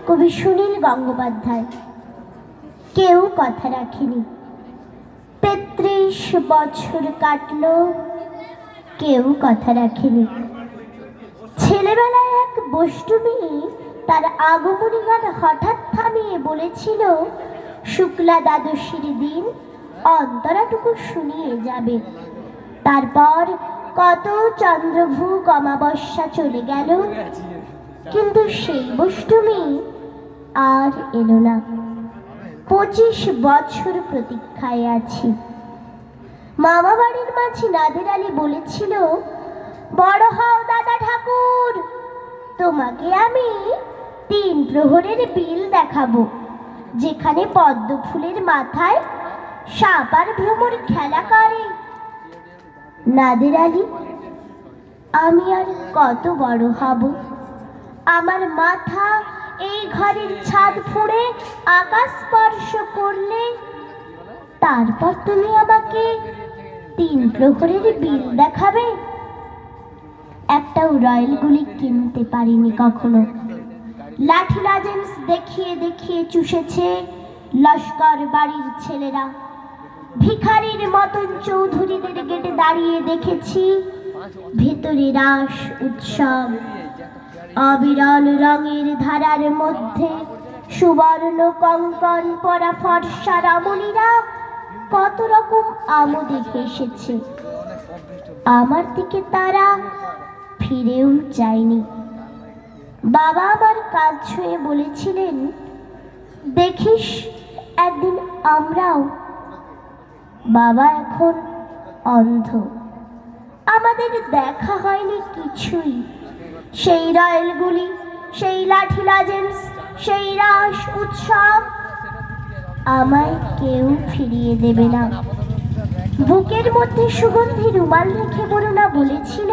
কবি সুনীল গঙ্গোপাধ্যায়। কেউ কথা রাখেনি। ৩৩ বছর কাটলো, কেউ কথা রাখেনি। ছেলেবেলায় এক বষ্টমী তার আগমনী গান হঠাৎ থামিয়ে বলেছিল, শুক্লা দ্বাদশীর দিন অন্তরাটুকু শুনিয়ে যাবে। তারপর কত চন্দ্রভূক অমাবস্যা চলে গেল, কিন্তু সেই বষ্টমী আর এলো না। ২৫ বছর প্রতীক্ষায় আছি। মামা বাড়ির মাঝি নাদের আলী বলেছিল, বড় হও দাদা ঠাকুর, তোমাকে আমি ৩ প্রহরের বিল দেখাবো, যেখানে পদ্ম ফুলের মাথায় সাপ আর ভ্রমর খেলা করে। নাদের আলী, আমি আর কত বড় হব? আমার মাথা এই ঘরের ছাদ ফুঁড়ে আকাশ স্পর্শ করলে তারপর তুমি আমাকে ৩ প্রহরের বিল দেখাবে? একটাও রয়্যাল গুলি কিনতে পারিনি কখনো। লাঠি লাজেন্স দেখিয়ে দেখিয়ে চুষেছে লস্কর বাড়ির ছেলেরা। ভিখারির মতন চৌধুরীদের গেটে দাঁড়িয়ে দেখেছি ভেতরে রাস উৎসব। অবিরল রঙের ধারার মধ্যে সুবর্ণ কঙ্কন পরা ফর্সা রমণীরা কত রকম আমোদে হেসেছে। আমার দিকে তারা ফিরেও যায়নি। বাবা আমার কাজ ছুঁয়ে বলেছিলেন, দেখিস একদিন আমরাও। বাবা এখন অন্ধ, আমাদের দেখা হয়নি কিছুই। সেই রয়্যালগুলি, সেই লাঠি লাজেন্স, সেই রাস উৎসব আমায় কেউ ফিরিয়ে দেবে না। বুকের মধ্যে সুগন্ধি রুমাল রেখে বরুণা বলেছিল,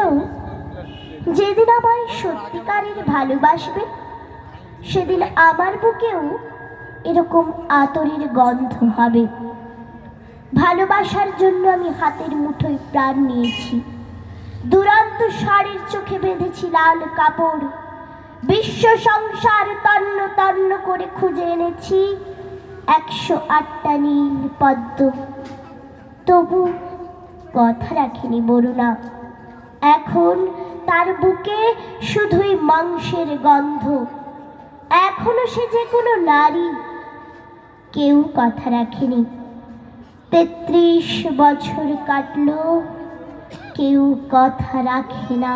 যেদিন আমায় সত্যিকারের ভালোবাসবে সেদিন আমার বুকেও এরকম আতরের গন্ধ হবে। ভালোবাসার জন্য আমি হাতের মুঠোয় প্রাণ নিয়েছি। দুরন্ত ষাঁড়ের চোখে বেঁধেছি লাল কাপড়। বিশ্ব সংসার তন্ন তন্ন করে খুঁজে এনেছি ১০৮টা নীল পদ্ম। তবু কথা রাখিনি বরুণা। এখন তার বুকে শুধুই মাংসের গন্ধ। এখনো সে যে কোনো নারী। কেউ কথা রাখেনি। ৩৩ বছর কাটলো, কেউ কথা রাখে না।